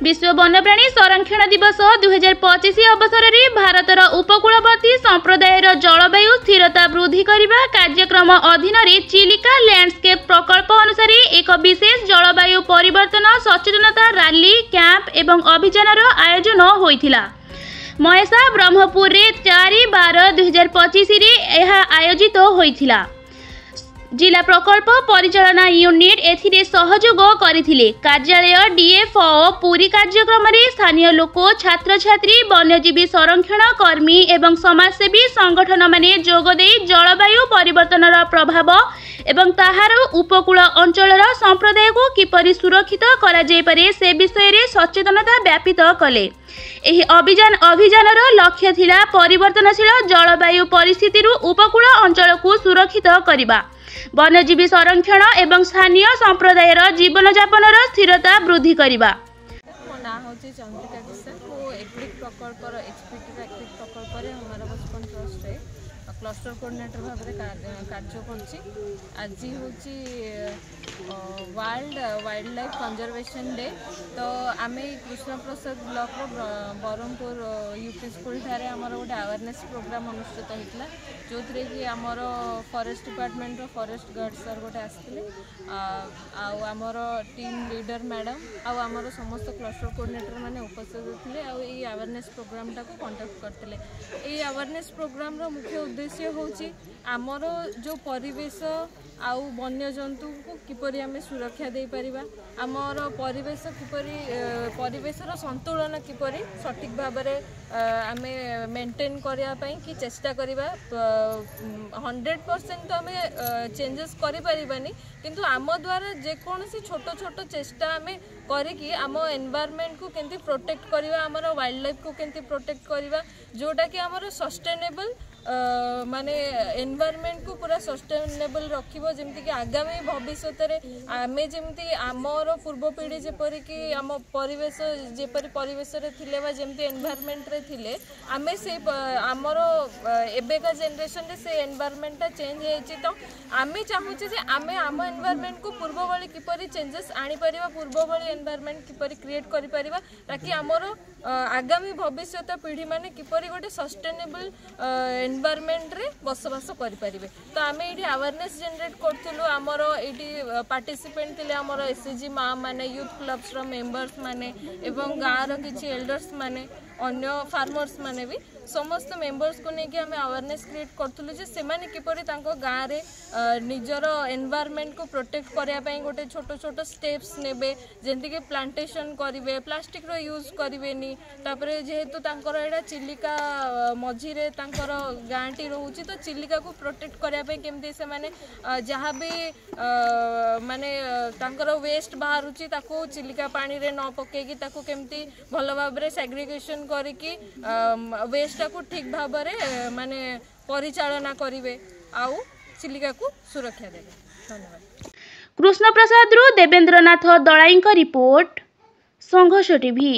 विश्व वन्यप्राणी संरक्षण दिवस 2025 अवसर में भारतर उपकूलवर्ती संप्रदायर जलवायु स्थिरता वृद्धि करने कार्यक्रम अधीन चिलिका लैंडस्केप प्रकल्प अनुसार एक विशेष जलवायु परिवर्तन सचेतनता रैली कैंप एवं अभियान आयोजन होइथिला। महेशा ब्रह्मपुर 4/12/2025 यह आयोजित होइथिला। जिला प्रकल्प परिचालना यूनिट एथिरे सहयोग करथिले। कार्यालय डीएफओ पूरी कार्यक्रम रे स्थानीय लोक छात्र छात्री वन्यजीवी संरक्षण कर्मी एवं समाजसेवी संगठन माने जोगदे जलवायु परिवर्तन प्रभाव एवं ताहार उपकूल अंचलर संप्रदाय को किपरि सुरक्षित करा जाय पारे से विषय रे सचेतनता व्यापित कले। एही अभियान लक्ष्य थिला परिवर्तनशील जलवायु परिस्थिति उपकूल अंचल को सुरक्षित करबा, वन्यजीवी संरक्षण एवं स्थानीय संप्रदायर जीवन यापन स्थिरता वृद्धि करबा। मो ना होची चंद्रिका किशन। मो एग्रिक प्रकल्प एक्सपीटी एग्रिक प्रकल्प रे हमारा बचपन ट्रस्ट रे क्लस्टर कोऑर्डिनेटर भाव में कार्य करछि। आज होची world wild life conservation day. तो आमे कृष्ण प्रसाद ब्लॉक रो बरमपुर यूपी स्कूल ठारे हमर गोटे अवेयरनेस प्रोग्राम अनुष्ठित होइतला, जो थरे कि हमर फॉरेस्ट डिपार्टमेंट रो फॉरेस्ट गार्ड सर गोटे आस्थिले आमर टीम लीडर मैडम आमर समस्त क्लस्टर कोऑर्डिनेटर माने उपस्थित थिले आ ई अवेयरनेस प्रोग्राम टा को कंडक्ट करथिले। ई अवेयरनेस प्रोग्राम रो मुख्य उद्देश्य होची आमर जो परिवेश आउ वन्य जंतु को किपरि आमे सुरक्षा दे परिबा, आमर परिवेश किपरि परिवेशर संतुलन किपरि सठिक भाव में आमे मेंटेन करिया पई कि चेष्टा करिबा। 100% तो आमे चेंजेस करि परिबानी, किंतु आम द्वारा जे कोनसी छोट छोट चेष्टा आमे करिकि आम एनवायरनमेंट को केंति प्रोटेक्ट करिबा, आमर वाइल्ड लाइफ को केंति प्रोटेक्ट करिबा, जोटा कि आमर सस्टेनेबल माने एनवायरनमेंट को पूरा सस्टेनेबल रखिबो। जेमति कि आगामी भविष्य रे आमे जेमति आमर पूर्व पीढ़ी जेपरि कि आम परिवेश जेपरि परिवेश रे थिले बा जेमति एनवायरनमेंट रे थिले आमे से आमर एबेका जनरेशन रे से एनवायरनमेंट चेंज हेछि। तो आमे चाहूचे जे आमे आम एनवायरनमेंट को पूर्व भली किपरि चेंजेस आनी परिबा, पूर्व भली एनवायरनमेंट किपरि क्रिएट करि परिबा, ताकि आमर आगामी भविष्य पीढ़ी माने किपरि गोटे सस्टेनेबल एनवायरनमेंट रे बसवास करि परिबे। तो आमे एठी अवेयरनेस जनरेट करथिलु। आमर एठी पार्टिसिपेंट थिले आमर एसएचजी माँ माने, यूथ क्लब्स रो मेंबर्स माने एवं गाँ रो किछि एल्डर्स माने, अन्य फार्मर्स माने भी समस्त मेंबर्स को लेके हमें अवेयरनेस क्रिएट करथुलु जे सेमाने किपरि तांको गाँ रे निजर एनवायरनमेंट को प्रोटेक्ट करिया पई गोटे छोट छोट स्टेप्स नेबे, जेंति कि प्लांटेशन करिवे, प्लास्टिक रो यूज करिवेनी। तापरे जेहेतु तांकर एडा चिलिका मझी रे तांकर गाँटी रहउची, तो चिलिका को प्रोटेक्ट करिया पई केमति से माने जहाँ भी माने तांकर वेस्ट बाहरुची ताको चिलिका पानी रे न पकेकी ताको केमति भलो भाबरे सेग्रीगेशन करिकि वेस्ट को ठीक भाव में माने परिचालना करिवे आउ चिलिका को सुरक्षा देवे। धन्यवाद। कृष्ण प्रसाद देवेंद्रनाथ दलाई रिपोर्ट संघर्ष टीवी।